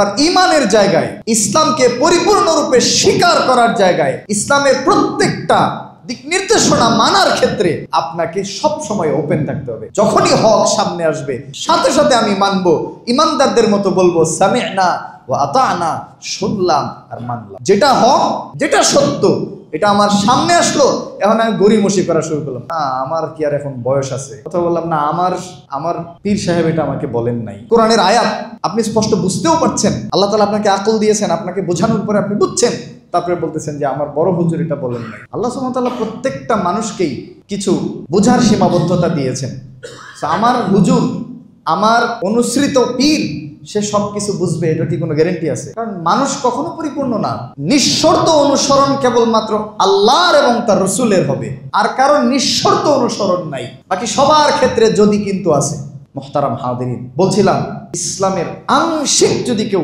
আপনার ঈমানের জায়গায়, ইসলামকে পরিপূর্ণরূপে স্বীকার করার জায়গায়, ইসলামের প্রত্যেকটা দিক নির্দেশনা মানার ক্ষেত্রে আপনাকে সব সময় ওপেন থাকতে হবে। যখনই হক সামনে আসবে সাথে সাথে আমি মানবো, ইমানদারদের মতো বলবো সামি'না ওয়া আতা'না, শুনলাম আর মানলাম। যেটা হক, যেটা সত্য, এটা আমার সামনে আসলো, এখন আমি গড়িমসি করা শুরু করলাম, না আমার কি আর এখন বয়স আছে, কথা বললাম না আমার পীর সাহেব এটা আমাকে বলেন নাই। কোরআনের আয়াত আপনি স্পষ্ট বুঝতেও পারছেন, আল্লাহ তাআলা আপনাকে আকল দিয়েছেন, আপনাকে বোঝানোর পরে আপনি বুঝছেন, তারপরে বলতেছেন যে আমার বড় হুজুর এটা বলেন নাই। আল্লাহ সুবহানাহু ওয়া তাআলা প্রত্যেকটা মানুষকেই কিছু বোঝার সীমাবদ্ধতা দিয়েছেন। আমার হুজুর, আমার অনুসৃত পীর, সে সব কিছু বুঝবে এটা কি কোনো গ্যারান্টি আছে? কারণ মানুষ কখনো পরিপূর্ণ না। নিঃশর্ত অনুসরণ কেবলমাত্র আল্লাহর এবং তার রসুলের হবে, আর কারণ নিঃশর্ত অনুসরণ নাই। বাকি সবার ক্ষেত্রে যদি কিন্তু আছে। মুহতারাম হাদিরিন, বলছিলাম ইসলামের আংশিক যদি কেউ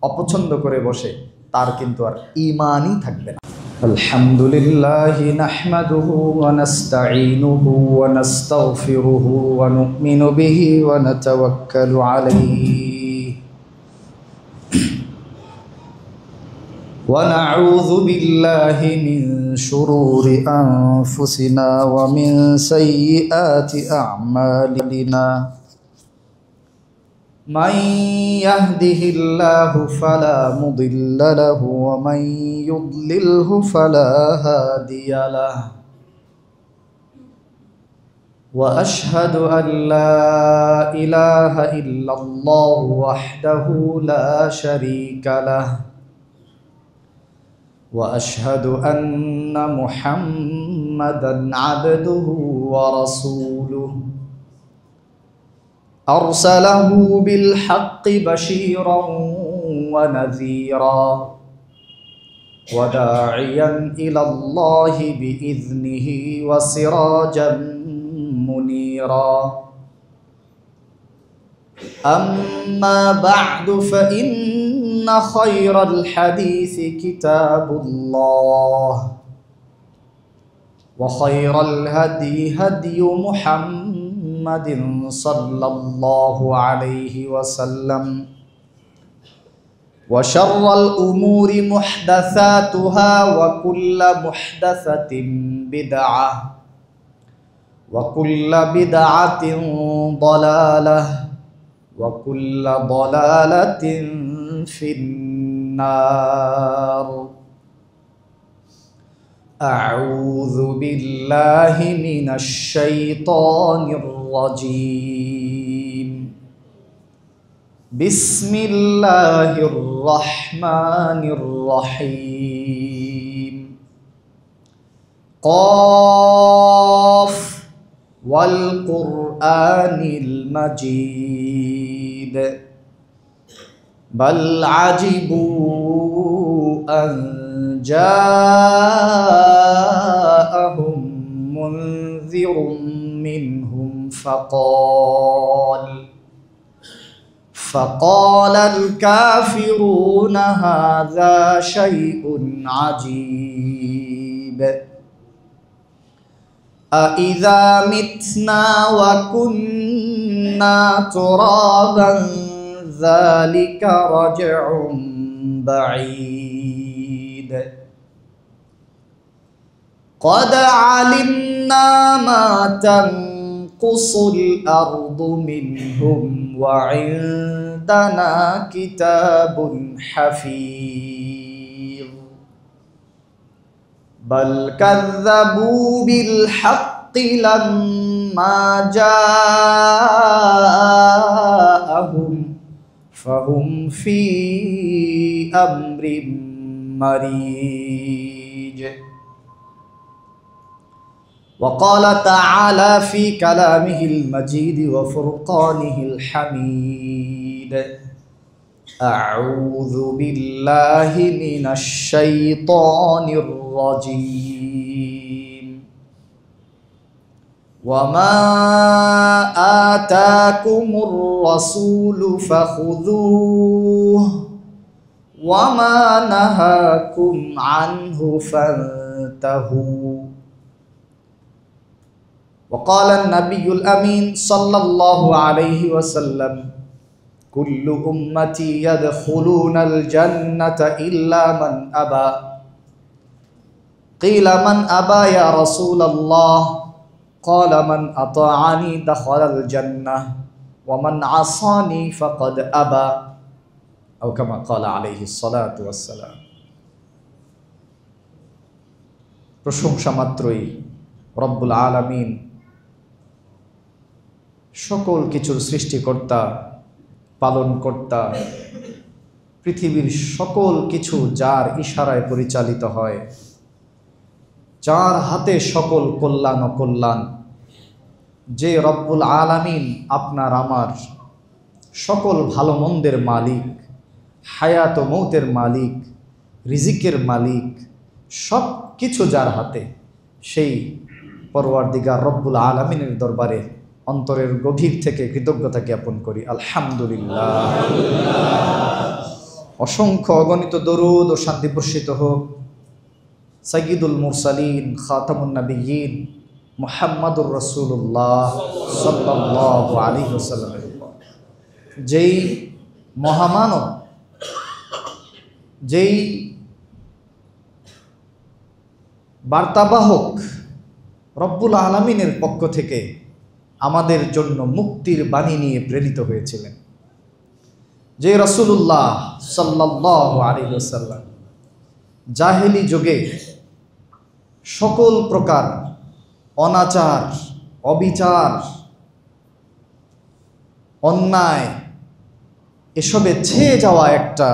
অপছন্দ করে বসে, তার কিন্তু আর ঈমানই থাকবে না। আলহামদুলিল্লাহি নাহমাদুহু ওয়া নাস্তাঈনুহু ওয়া নাস্তাগফিরুহু ওয়া নু'মিনু বিহি ওয়া নাতাওয়াক্কালু আলাইহি ওয়া নাউযু বিল্লাহি মিন শুরুরি আনফুসিনা ওয়া মিন সাইয়্যাতি আ'মালিনা। من يهده الله فلا مضل له ومن يضلله فلا هادي له وأشهد أن لا إله إلا الله وحده لا شريك له وأشهد أن محمدا عبده ورسوله أرسله بالحق بشيرا ونذيرا وداعيا إلى الله بإذنه وسراجا منيرا. أما بعد فإن خير الحديث كتاب الله وخير الهدي هدي محمد صلى الله عليه وسلم وشر الأمور محدثاتها وكل محدثة بدعة وكل بدعة ضلالة وكل ضلالة في النار. أعوذ بالله من الشيطان الرجيم. بسم الله الرحمن الرحيم. قاف والقرآن المجيد بل عجبوا أن جاءهم منذر منهم فقال الكافرون هذا شيء عجيب. أإذا متنا وكنا ترابا ذلك رجع بعيد. قد علمنا ما تنقص الأرض منهم وعندنا كتاب حفيظ. بل كذبوا بالحق لما جاءهم فهم في أمر مريج. وقال تعالى في كلامه المجيد وفرقانه الحميد. أعوذ بالله من الشيطان الرجيم. وما آتاكم الرسول فخذوه وما نهاكم عنه فانتهوا. وقال النبي الأمين صلى الله عليه وسلم কুল্লু উম্মতি ইয়াদখুলুনাল জান্নাতা ইল্লা মান আবা কিলা মান আবা ইয়া রাসূলুল্লাহ ক্বালা মান আতাআনি দাখালাল জান্নাহ ওয়া মান আসানি ফাকাদ আবা আও কামা ক্বালা আলাইহিস সালাতু ওয়াস সালাম। প্রশংসা মাত্রই রব্বুল আলামিন সকল কিছুর সৃষ্টিকর্তা, পালনকর্তা, পৃথিবীর সকল কিছু যার ইশারায় পরিচালিত হয়, যার হাতে সকল কল্যাণ ও কল্যাণ, যে রব্বুল আলামিন আপনার আমার সকল ভালো মন্দের মালিক, হায়াত ও মৌতের মালিক, রিজিকের মালিক, সব কিছু যার হাতে, সেই পরওয়ারদিগার রব্বুল আলামিনের দরবারে অন্তরের গভীর থেকে কৃতজ্ঞতা জ্ঞাপন করি। আলহামদুলিল্লাহ। অসংখ্য অগণিত দরুদ ও শান্তি বর্ষিত হোক সাইয়্যিদুল মুরসালিন খাতামুন নবিয়্যিন মুহাম্মাদুর রাসূলুল্লাহ সাল্লাল্লাহু আলাইহি ওয়াসাল্লামের উপর, যেই মহামানব, যেই বার্তাবাহক রব্বুল আলামিনের পক্ষ থেকে আমাদের জন্য মুক্তির বাণী নিয়ে প্রেরিত হয়েছিলেন, যে রাসূলুল্লাহ সাল্লাল্লাহু আলাইহি ওয়াসাল্লাম জাহেলি যুগে সকল প্রকার অনাচার, অবিচার, অন্যায় এসবে ছেয়ে যাওয়া একটা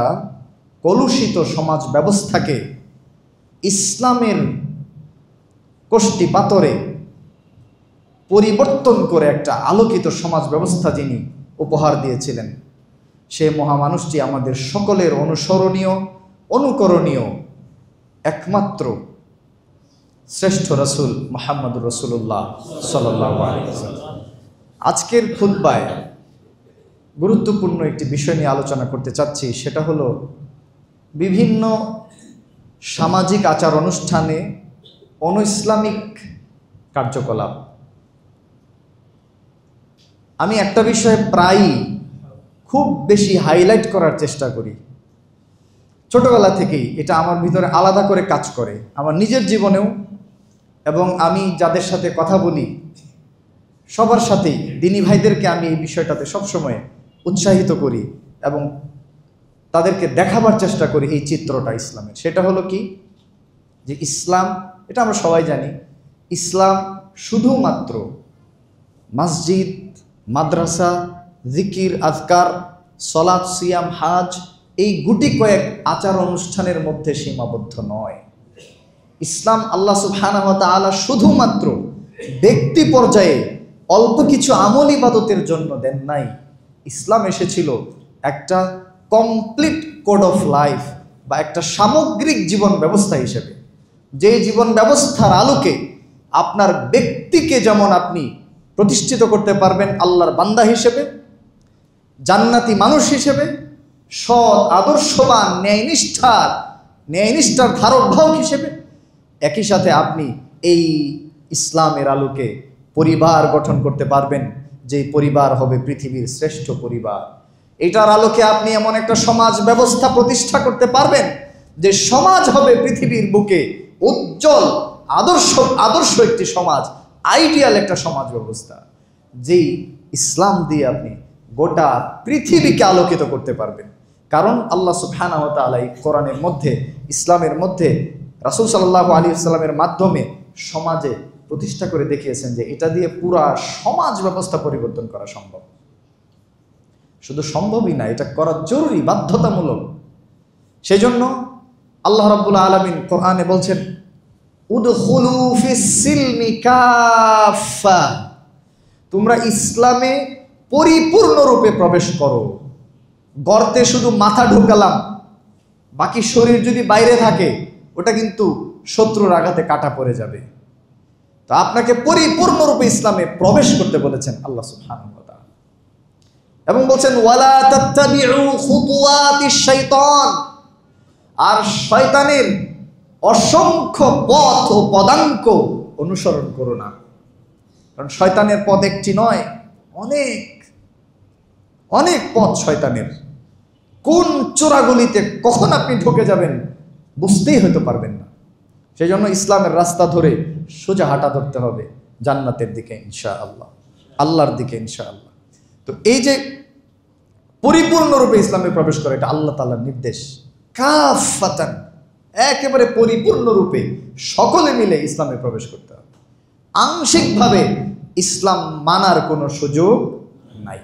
কলুষিত সমাজ ব্যবস্থাকে ইসলামের কষ্টি পাথরে পরিবর্তন করে একটা আলোকিত সমাজ ব্যবস্থা যিনি উপহার দিয়েছিলেন, সে মহামানুষটি আমাদের সকলের অনুসরণীয়, অনুকরণীয় একমাত্র শ্রেষ্ঠ রাসূল মুহাম্মদুর রাসূলুল্লাহ সাল্লাল্লাহু আলাইহি ওয়াসাল্লাম। আজকের খুতবায় গুরুত্বপূর্ণ একটি বিষয় নিয়ে আলোচনা করতে চাচ্ছি, সেটা হলো বিভিন্ন সামাজিক আচার অনুষ্ঠানে অনৈসলামিক কার্যকলাপ। আমি একটা বিষয়ে প্রায়ই খুব বেশি হাইলাইট করার চেষ্টা করি, ছোটবেলা থেকেই এটা আমার ভিতরে আলাদা করে কাজ করে, আমার নিজের জীবনেও, এবং আমি যাদের সাথে কথা বলি সবার সাথেই দিনী ভাইদেরকে আমি এই বিষয়টাতে সবসময় উৎসাহিত করি এবং তাদেরকে দেখাবার চেষ্টা করি এই চিত্রটা ইসলামের। সেটা হলো কি, যে ইসলাম, এটা আমরা সবাই জানি, ইসলাম শুধুমাত্র মসজিদ, মাদ্রাসা, জিকির, আজকার, সলাত, সিয়াম, হাজ, এই গুটি কয়েক আচার অনুষ্ঠানের মধ্যে সীমাবদ্ধ নয়। ইসলাম আল্লাহ সুবহানাহু ওয়া তাআলা শুধুমাত্র ব্যক্তি পর্যায়ে অল্প কিছু আমল ইবাদতের জন্য দেন নাই। ইসলাম এসেছিল একটা কমপ্লিট কোড অফ লাইফ বা একটা সামগ্রিক জীবন ব্যবস্থা হিসেবে, যে জীবন ব্যবস্থার আলোকে আপনার ব্যক্তিকে যেমন আপনি প্রতিষ্ঠিত করতে পারবেন আল্লাহর বান্দা হিসেবে, জান্নাতি মানুষ হিসেবে, সৎ, আদর্শবান, ন্যায়নিষ্ঠার ধারক বাহক হিসেবে, একই সাথে আপনি এই ইসলামের আলোকে পরিবার গঠন করতে পারবেন, যে পরিবার হবে পৃথিবীর শ্রেষ্ঠ পরিবার। এটার আলোকে আপনি এমন একটা সমাজ ব্যবস্থা প্রতিষ্ঠা করতে পারবেন যে সমাজ হবে পৃথিবীর বুকে উজ্জ্বল, আদর্শ একটি সমাজ, আইডিয়াল একটা সমাজ ব্যবস্থা, যেই ইসলাম দিয়ে আপনি গোটা পৃথিবীকে আলোকিত করতে পারবেন। কারণ আল্লাহ সুবহানাহু ওয়া তাআলা এই কোরআনের মধ্যে, ইসলামের মধ্যে রাসূল সাল্লাল্লাহু আলাইহি ওয়াসাল্লামের মাধ্যমে সমাজে প্রতিষ্ঠা করে দেখিয়েছেন যে এটা দিয়ে পুরা সমাজ ব্যবস্থা পরিবর্তন করা সম্ভব। শুধু সম্ভবই না, এটা করা জরুরি, বাধ্যতামূলক। সেই জন্য আল্লাহ রাব্বুল আলামিন কোরআনে বলছেন, উদখুলু ফিস সিলমি কাফা, তোমরা ইসলামে পরিপূর্ণরূপে প্রবেশ করো। গর্তে শুধু মাথা ঢোকালাম, বাকি শরীর যদি বাইরে থাকে ওটা কিন্তু শত্রুর আঘাতে কাটা পড়ে যাবে। তো আপনাকে পরিপূর্ণরূপে ইসলামে প্রবেশ করতে বলেছেন আল্লাহ সুবহানাহু ওয়া তাআলা, এবং বলছেন ওয়ালা তাত্তাবিউ খুতুওয়াতিশ শাইতান, আর শয়তানের অসংখ্য পথ ও পদাঙ্ক অনুসরণ করো না। কারণ শয়তানের পথ একটি নয়, অনেক। অনেক পথ শয়তানের, কোন চোরাগুলিতে কখন আপনি ঢুকে যাবেন বুঝতেই হয়তো পারবেন না। সেই জন্য ইসলামের রাস্তা ধরে সোজা হাঁটা ধরতে হবে জান্নাতের দিকে ইনশাআল্লাহ, আল্লাহর দিকে ইনশাআল্লাহ। তো এই যে পরিপূর্ণরূপে ইসলামে প্রবেশ করে, এটা আল্লাহ তাআলার নির্দেশ। কাফাতান, একেবারে পরিপূর্ণরূপে সকলে মিলে ইসলামে প্রবেশ করতে হবে। আংশিকভাবে ইসলাম মানার কোনো সুযোগ নাই।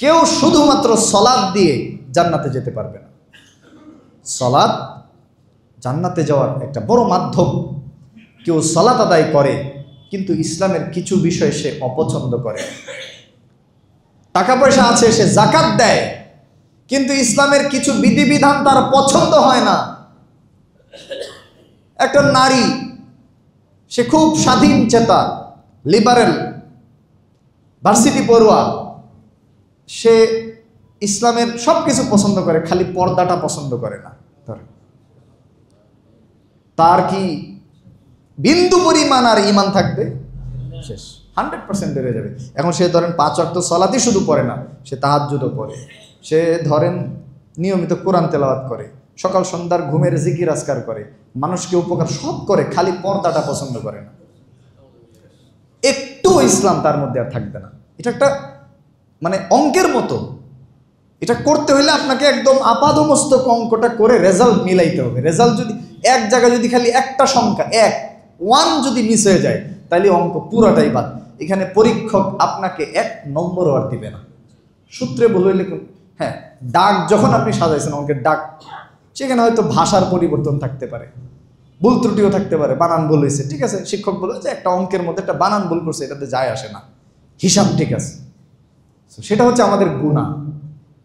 কেউ শুধুমাত্র সলাৎ দিয়ে জান্নাতে যেতে পারবে না। সলাৎ জান্নাতে যাওয়ার একটা বড় মাধ্যম। কেউ সলাৎ আদায় করে কিন্তু ইসলামের কিছু বিষয় সে অপছন্দ করে। টাকা পয়সা আছে, সে যাকাত দেয়, কিন্তু ইসলামের কিছু বিধিবিধান তার পছন্দ হয় না। একটা নারী, সে খুব স্বাধীন চেতা, লিবারেল, ভার্সিটি পড়ুয়া, সে ইসলামের সব কিছু পছন্দ করে, খালি পর্দাটা পছন্দ করে না। তার কি বিন্দু পরিমাণ আর ইমান থাকবে? শেষ, 100% বেড়ে যাবে। এখন সে ধরেন 5 ওয়াক্ত সালাতই শুধু পড়ে না, সে তাহাজ্জুদও পড়ে, সে ধরেন নিয়মিত কোরআন তেলাওয়াত করে, সকাল সন্ধ্যার ঘুমের জিকির আজকার করে, মানুষকে উপকার সব করে, খালি পর্দাটা পছন্দ করে না। একটু ইসলাম তার মধ্যে আর থাকবে না। এটা একটা মানে অঙ্কের মতো। এটা করতে হলে আপনাকে একদম আপাদমস্তক অঙ্কটা করে রেজাল্ট মিলাইতে হবে। রেজাল্ট যদি এক জায়গায় যদি খালি একটা সংখ্যা 1 যদি মিস হয়ে যায়, তাহলে অঙ্ক পুরাটাই বাদ। এখানে পরীক্ষক আপনাকে 1 নম্বরও আর দিবে না। সূত্রে ভুল হইলে, হ্যাঁ, ডাক যখন আপনি সাজাইছেন অঙ্কের ডাক, সেখানে হয়তো ভাষার পরিবর্তন থাকতে পারে, ভুল ত্রুটিও থাকতে পারে, বানান ভুল হয়েছে, ঠিক আছে, শিক্ষক বলে যে একটা অঙ্কের মধ্যে একটা বানান ভুল করছে, এটাতে যায় আসে না, হিসাব ঠিক আছে, সেটা হচ্ছে আমাদের গুনাহ।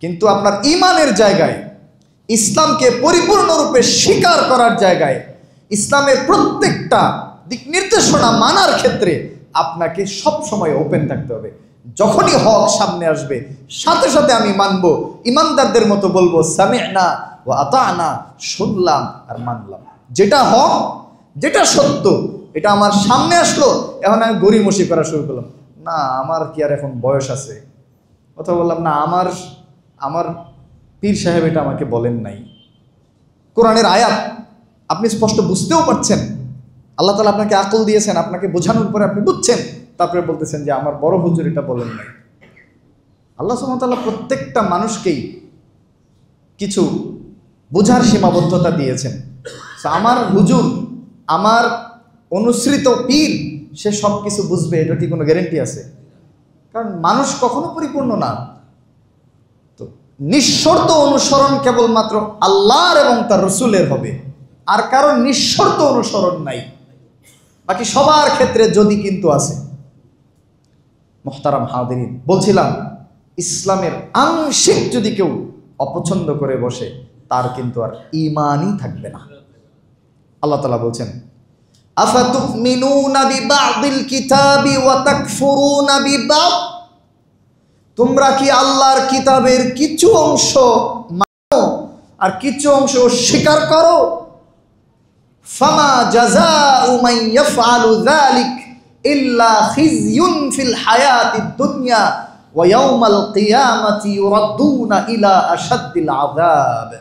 কিন্তু আপনার ইমানের জায়গায়, ইসলামকে পরিপূর্ণরূপে স্বীকার করার জায়গায়, ইসলামের প্রত্যেকটা দিক নির্দেশনা মানার ক্ষেত্রে আপনাকে সব সময় ওপেন থাকতে হবে। যখনই হক সামনে আসবে, সাথে সাথে আমি মানব, ইমানদারদের মতো বলবো সামি'না ওয়া আতা'না, শুনলাম আর মানলাম। যেটা হক, যেটা সত্য, এটা আমার সামনে আসলো, এখন আমি গড়িমসি করা শুরু করলাম, না আমার কি আর এখন বয়স আছে, কথা বললাম না, আমার পীর সাহেব এটা আমাকে বলেন নাই, কোরআনের আয়াত আপনি স্পষ্ট বুঝতেও পারছেন, আল্লাহ তাআলা আপনাকে আকল দিয়েছেন, আপনাকে বোঝানোর পরে আপনি বুঝছেন, তারপরে বলতেছেন যে আমার বড় হুজুর এটা বলেন নাই। আল্লাহ সুবহানাহু ওয়া তাআলা প্রত্যেকটা মানুষকেই কিছু বোঝার সীমাবদ্ধতা দিয়েছেন। আমার হুজুর, আমার অনুসৃত পীর, সে সব কিছু বুঝবে এটা কি কোনো গ্যারেন্টি আছে? কারণ মানুষ কখনো পরিপূর্ণ না। তো নিঃশর্ত অনুসরণ কেবলমাত্র আল্লাহর এবং তার রসুলের হবে, আর কারণ নিঃশর্ত অনুসরণ নাই। বাকি সবার ক্ষেত্রে যদি কিন্তু আছে। মুহতারাম হাদিরিন, বলছিলাম ইসলামের আংশিক যদি কেউ অপছন্দ করে বসে, তার কিন্তু আর ঈমানই থাকবে না। আল্লাহ তাআলা বলছেন, আফাতুমিনুনা বিবাদিল কিতাবি ওয়া তাকফুরুনা বিবাদ, তোমরা কি আল্লাহর কিতাবের কিছু অংশ মানো আর কিছু অংশ স্বীকার করো? ফামা জাযাউ মান ইয়াফআলু যালিক ইল্লা খিজয়ুন ফিল হায়াতিদ দুনিয়া ওয়া ইয়াউমাল কিয়ামাতি ইউরাদ্দুনা ইলা আশাদ্দিল আযাব।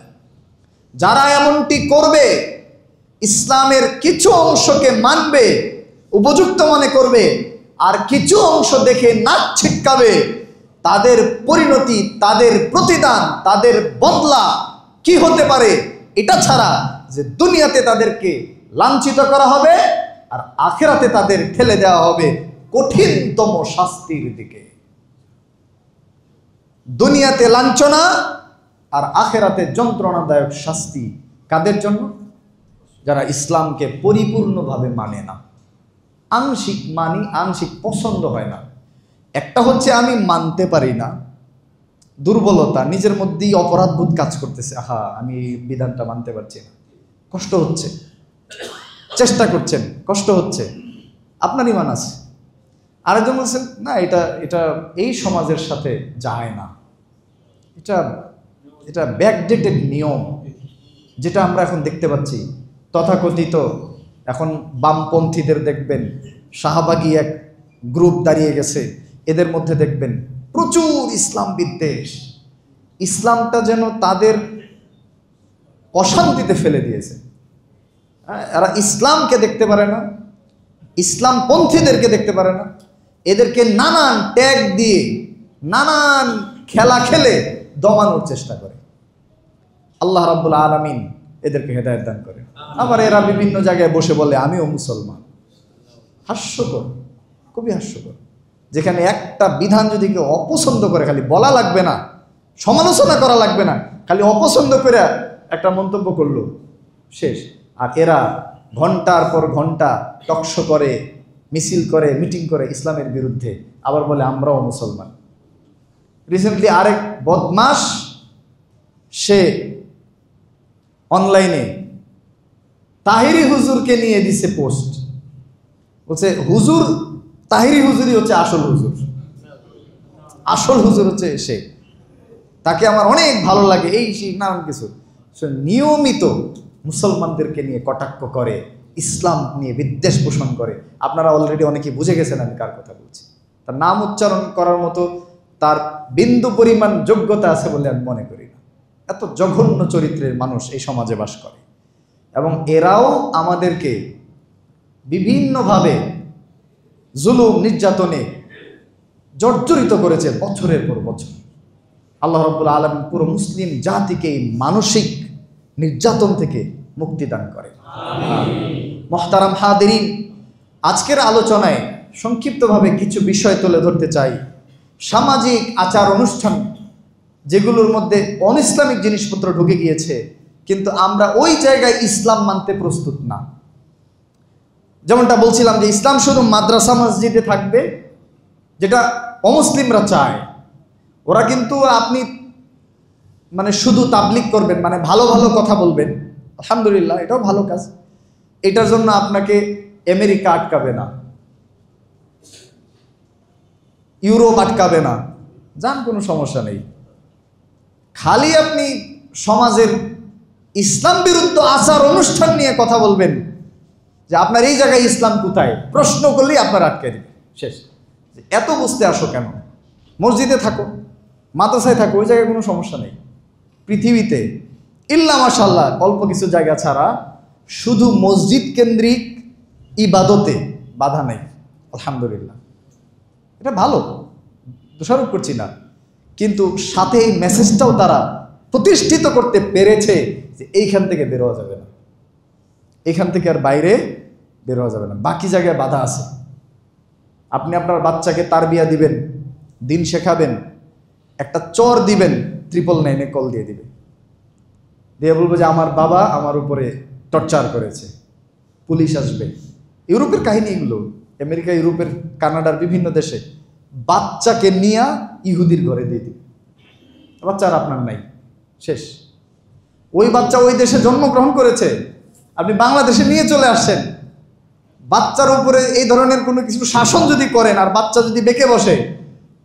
যারা এমনটি করবে, ইসলামের কিছু অংশকে মানবে, উপযুক্ত মনে করবে, আর কিছু অংশ দেখে নাক ছিটকাবে, তাদের পরিণতি, তাদের প্রতিদান, তাদের বদলা কি হতে পারে এটা ছাড়া যে দুনিয়াতে তাদেরকে লাঞ্ছিত করা হবে আর আখিরাতে তাদের ঠেলে দেওয়া হবে কঠিনতম শাস্তির দিকে। দুনিয়াতে লাঞ্ছনা আর আখিরাতে যন্ত্রণাদায়ক শাস্তি কাদের জন্য? যারা ইসলামকে পরিপূর্ণভাবে মানে না। আংশিক মানি, আংশিক পছন্দ হয় না। একটা হচ্ছে আমি মানতে পারি না, দুর্বলতা, নিজের মধ্যেই অপরাধবোধ কাজ করতেছে, আহা আমি এই বিধানটা মানতে পারছি না, কষ্ট হচ্ছে, চেষ্টা করছেন, কষ্ট হচ্ছে, আপনার ঈমান আছে। আরেকজন বলছেন না, এটা এই সমাজের সাথে যায় না, এটা ব্যাকডেটেড নিয়ম, যেটা আমরা এখন দেখতে পাচ্ছি। তথাকথিত এখন বামপন্থীদের দেখবেন শাহবাগী এক গ্রুপ দাঁড়িয়ে গেছে, এদের মধ্যে দেখবেন প্রচুর ইসলাম বিদ্বেষ, ইসলামটা যেন তাদের অশান্তিতে ফেলে দিয়েছে। এরা ইসলামকে দেখতে পারে না, ইসলামপন্থীদেরকে দেখতে পারে না, এদেরকে নানান ট্যাগ দিয়ে নানান খেলা খেলে দমানোর চেষ্টা করে। আল্লাহ রাব্বুল আলামিন এদেরকে হেদায়েত দান করে। আবার এরা বিভিন্ন জায়গায় বসে বলে আমিও মুসলমান। হাস্যকর, খুবই হাস্যকর। যেখানে একটা বিধান যদি কেউ অপছন্দ করে, খালি বলা লাগবে না, সমালোচনা করা লাগবে না, খালি অপছন্দ করে একটা মন্তব্য করলো, শেষ। আর এরা ঘন্টার পর ঘন্টা টকশো করে, মিছিল করে, মিটিং করে ইসলামের বিরুদ্ধে, আবার বলে আমরাও মুসলমান। রিসেন্টলি আরেক বদমাস সে অনলাইনে তাহিরি হুজুরকে নিয়ে দিছে পোস্ট, বলছে হুজুর তাহিরি হুজুরই হচ্ছে আসল হুজুর, আসল হুজুর হচ্ছে সে, তাকে আমার অনেক ভালো লাগে, এই সেই নানান কিছু। সে নিয়মিত মুসলমানদেরকে নিয়ে কটাক্ষ করে, ইসলাম নিয়ে বিদ্বেষ পোষণ করে। আপনারা অলরেডি অনেকেই বুঝে গেছেন আমি কার কথা বলছি। তার নাম উচ্চারণ করার মতো তার বিন্দু পরিমাণ যোগ্যতা আছে বলে আমি মনে করি না। এত জঘন্য চরিত্রের মানুষ এই সমাজে বাস করে, এবং এরাও আমাদেরকে বিভিন্নভাবে জুলুম নির্যাতনে জর্জরিত করেছে বছরের পর বছর। আল্লাহ রাব্বুল আলামিন পুরো মুসলিম জাতিকে এই মানসিক নির্যাতন থেকে মুক্তি দান করে। মুহতারাম হাদিরিন, আজকের আলোচনায় সংক্ষিপ্তভাবে কিছু বিষয় তুলে ধরতে চাই। সামাজিক আচার অনুষ্ঠান যেগুলোর মধ্যে অনইসলামিক জিনিসপত্র ঢুকে গিয়েছে, কিন্তু আমরা ওই জায়গায় ইসলাম মানতে প্রস্তুত না। যেমনটা বলছিলাম যে ইসলাম শুধু মাদ্রাসা মসজিদে থাকবে, যেটা অমুসলিমরা চায়। ওরা কিন্তু আপনি মানে শুধু তাবলিগ করবেন, মানে ভালো ভালো কথা বলবেন, আলহামদুলিল্লাহ, এটাও ভালো কাজ। এটার জন্য আপনাকে আমেরিকা আটকাবে না, ইউরোপ আটকাবে না, যান, কোনো সমস্যা নেই। খালি আপনি সমাজের ইসলাম বিরুদ্ধ আচার অনুষ্ঠান নিয়ে কথা বলবেন, যে আপনার এই জায়গায় ইসলাম কোথায়, প্রশ্ন করলেই আপনার আটকে দিবে, শেষ। এত বুঝতে আসো কেন? মসজিদে থাকো, মাদ্রাসায় থাকো, ওই জায়গায় কোনো সমস্যা নেই। পৃথিবীতে ইল্লা মাশাআল্লাহ অল্প কিছু জায়গা ছাড়া শুধু মসজিদ কেন্দ্রিক ইবাদতে বাধা নেই, আলহামদুলিল্লাহ, এটা ভালো, দোষারোপ করছি না। কিন্তু সাথে এই মেসেজটাও তারা প্রতিষ্ঠিত করতে পেরেছে যে এইখান থেকে বের হওয়া যাবে না, এখান থেকে আর বাইরে বের হওয়া যাবে না, বাকি জায়গায় বাধা আছে। আপনি আপনার বাচ্চাকে তারবিয়া দিবেন, দিন শেখাবেন, একটা চর দিবেন, 999-এ কল দিয়ে দিবে, দিয়ে বলবো যে আমার বাবা আমার উপরে টর্চার করেছে, পুলিশ আসবে। ইউরোপের কাহিনী এগুলো, আমেরিকা, ইউরোপের, কানাডার বিভিন্ন দেশে বাচ্চাকে নিয়ে ইহুদির ঘরে দিয়ে দিবে, বাচ্চা আর আপনার নাই, শেষ। ওই বাচ্চা ওই দেশে জন্মগ্রহণ করেছে, আপনি বাংলাদেশে নিয়ে চলে আসছেন, বাচ্চার উপরে এই ধরনের কোনো কিছু শাসন যদি করেন আর বাচ্চা যদি বেঁকে বসে,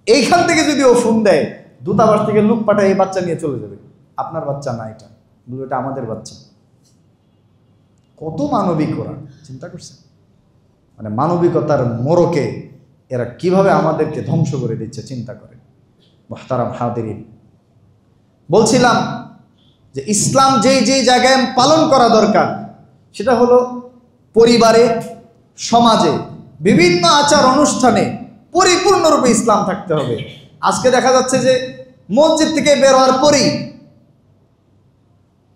এইখান থেকে যদি ও ফোন দেয়, দূতাবাস থেকে লোক পাঠায় এই বাচ্চা নিয়ে চলে যাবে। আপনার বাচ্চা না, এটা আমাদের বাচ্চা। কত মানবিক ওরা, চিন্তা করছে? মানে মানবিকতার মোড়কে এরা কিভাবে আমাদেরকে ধ্বংস করে দিচ্ছে, চিন্তা করে। মুহতারাম হাদিরিন, বলছিলাম যে ইসলাম যেই যেই জায়গায় পালন করা দরকার, সেটা হলো পরিবারে, সমাজে, বিভিন্ন আচার অনুষ্ঠানে পরিপূর্ণরূপে ইসলাম থাকতে হবে। আজকে দেখা যাচ্ছে যে মসজিদ থেকে বের হওয়ার পরেই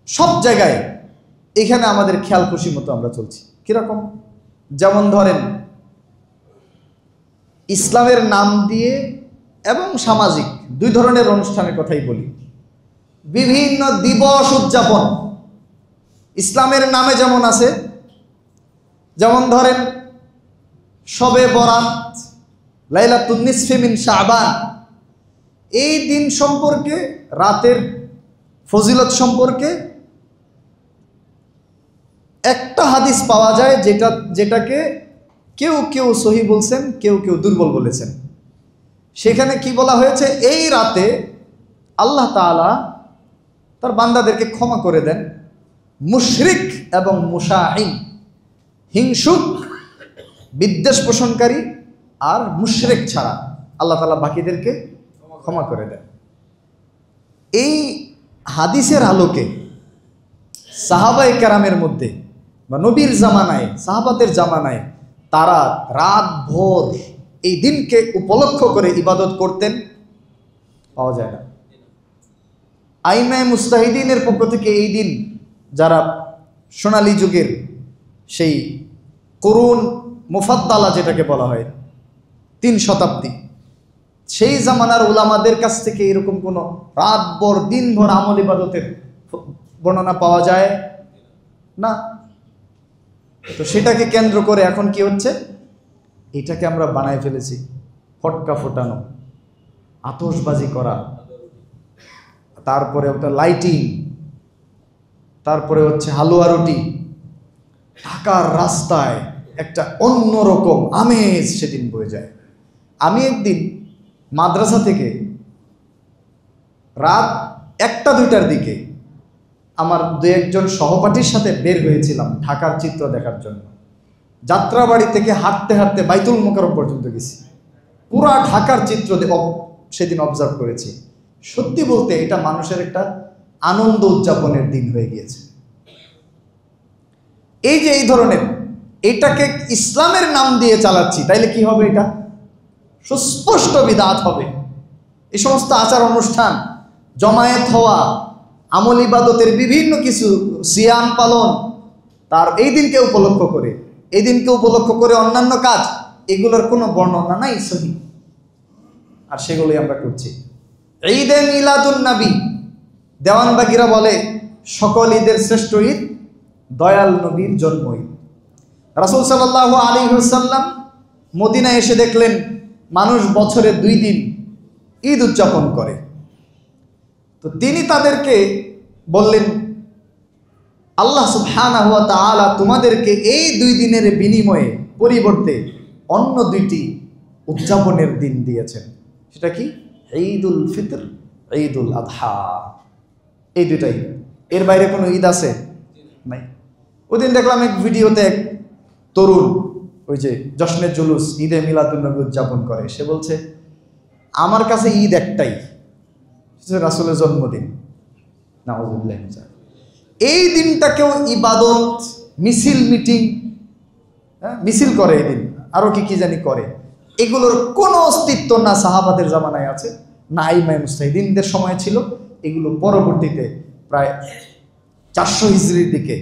সব জায়গায় এখানে আমাদের খেয়াল খুশি মতো আমরা চলছি। কিরকম? যেমন ধরেন ইসলামের নাম দিয়ে এবং সামাজিক দুই ধরনের অনুষ্ঠানের কথাই বলি। বিভিন্ন দিবস উদযাপন ইসলামের নামে যেমন আছে, যেমন ধরেন শবে বরাত, লাইলাতুন নিসফি মিন শাবান, এই দিন সম্পর্কে, রাতের ফজিলত সম্পর্কে একটা হাদিস পাওয়া যায়, যেটাকে কেউ কেউ সহি বলছেন, কেউ কেউ দুর্বল বলেছেন। সেখানে কি বলা হয়েছে? এই রাতে আল্লাহ তাআলা তার বান্দাদেরকে ক্ষমা করে দেন মুশরিক এবং মুশাহিন, হিংসুক, বিদ্বেষ পোষণকারী আর মুশরিক ছাড়া আল্লাহ তাআলা বাকিদেরকে ক্ষমা করে দেন। এই হাদিসের আলোকে সাহাবায়ে কেরামের মধ্যে বা নবীর জামানায়, সাহাবাদের জামানায় তারা রাত ভোর এই দিনকে উপলক্ষ করে ইবাদত করতেন, পাওয়া যায় না। আইমায়ে মুস্তাহিদিনের পক্ষ থেকে এই দিন, যারা সোনালী যুগের সেই কুরুন মুফাদ্দালা যেটাকে বলা হয় 3 শতাব্দী, সেই জামানার উলামাদের কাছ থেকে এরকম কোনো রাতভর দিনভর আমল ইবাদতের বর্ণনা পাওয়া যায় না। তো সেটাকে কেন্দ্র করে এখন কি হচ্ছে, এটাকে আমরা বানায় ফেলেছি। ফটকা ফোটানো, আতশবাজি করা, তারপরে ওটা লাইটিং, তারপরে হচ্ছে হালুয়া রুটি, ঢাকার রাস্তায় একটা অন্যরকম আমেজ সেদিন বয়ে যায়। আমি একদিন মাদ্রাসা থেকে রাত 1টা-2টার দিকে আমার 2-1জন সহপাঠীর সাথে বের হয়েছিলাম ঢাকার চিত্র দেখার জন্য। যাত্রাবাড়ি থেকে হাঁটতে হাঁটতে বাইতুল মোকাররম পর্যন্ত গেছি, পুরা ঢাকার চিত্র সেদিন অবজার্ভ করেছি। সত্যি বলতে এটা মানুষের একটা আনন্দ উদযাপনের দিন হয়ে গিয়েছে। এই যে এই ধরনের, এটাকে ইসলামের নাম দিয়ে চালাচ্ছি, তাইলে কি হবে? এটা সুস্পষ্ট বিদআত হবে। এই সমস্ত আচার অনুষ্ঠান, জমায়েত হওয়া, আমল ইবাদতের বিভিন্ন কিছু, সিয়াম পালন, তার এই দিনকে উপলক্ষ করে অন্যান্য কাজ, এগুলোর কোনো বর্ণনা নাই সহিহ, আর সেগুলোই আমরা করছি। ঈদে মিলাদুন নবী, দেওয়ানবাগিরা বলে সকল ঈদের শ্রেষ্ঠ ঈদ দয়াল নবীর জন্ম ঈদ। রাসূল সাল্লাল্লাহু আলাইহি ওয়াসাল্লাম মদিনায় এসে দেখলেন মানুষ বছরে 2 দিন ঈদ উদযাপন করে। তো তিনি তাদেরকে বললেন, আল্লাহ সুবহানাহু ওয়া তাআলা তোমাদেরকে এই 2 দিনের বিনিময়ে পরিবর্তে অন্য 2টি উদযাপনের দিন দিয়েছেন। সেটা কি? ঈদুল ফিতর, ঈদুল আযহা। এই 2টাই, এর বাইরে কোনো ঈদ আছে? নাই। ওই দিন দেখলাম এক ভিডিওতে এক তরুণ ওই যে জশ্নে জুলুস, ঈদে মিলাদুন নবী উদযাপন করে। সে বলছে আমার কাছে ঈদ একটাই, রাসূলের জন্মদিন। নাউযুবিল্লাহ। এই দিনটাকেও ইবাদত, মিছিল, মিটিং, মিছিল করে এই দিন, আরো কি কি জানি করে। এগুলোর কোনো অস্তিত্ব না সাহাবাদের জামানায় আছে, না আইমায়ে মুস্তাহিদিনদের সময় ছিল। এগুলো পরবর্তীতে প্রায় 400 হিজরির দিকে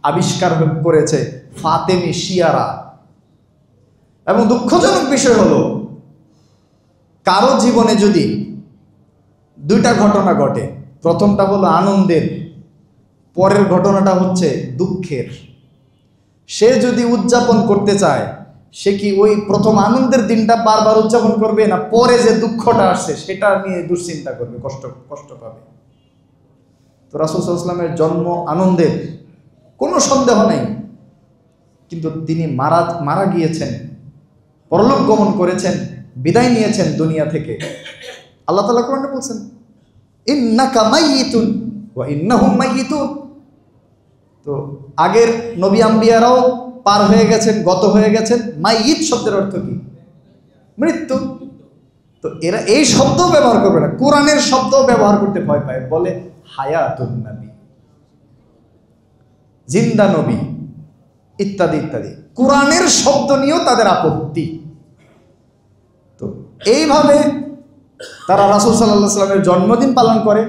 আবিষ্কার করেছে ফাতেমি শিয়ারা। এবং দুঃখজনক বিষয় হলো, কারো জীবনে যদি 2টা ঘটনা ঘটে, প্রথমটা হলো আনন্দের, পরের ঘটনাটা হচ্ছে দুঃখের, সে যদি উদযাপন করতে চায়, সে কি ওই প্রথম আনন্দের দিনটা বারবার উদযাপন করবে, না পরে যে দুঃখটা আসছে সেটা নিয়ে দুশ্চিন্তা করবে, কষ্ট পাবে? তো রাসূল সাল্লাল্লাহু আলাইহি ওয়াসাল্লামের জন্ম আনন্দের, কোনো সন্দেহ নেই, কিন্তু তিনি মারা গিয়েছেন, পরলোক গমন করেছেন, বিদায় নিয়েছেন দুনিয়া থেকে। আল্লাহ তাআলা কোরআনে বলছেন, ইন্নাকা মাইয়িতুন ওয়া ইন্নাহুম মাইয়িতুন। তো আগের নবী আম্বিয়ারাও পার হয়ে গেছেন, গত হয়ে গেছেন। মাইয়িত শব্দের অর্থ কি? মৃত্যু। তো এরা এই শব্দ ব্যবহার করবে না, কোরআনের শব্দ ব্যবহার করতে ভয় পায়, বলে হায়াতুন নবী, জিন্দা নবী, ইত্যাদি ইত্যাদি। কোরআনের শব্দ নিয়েও তাদের আপত্তি। তো এইভাবে তারা রাসূল সাল্লাল্লাহু আলাইহি ওয়াসাল্লামের জন্মদিন পালন করে,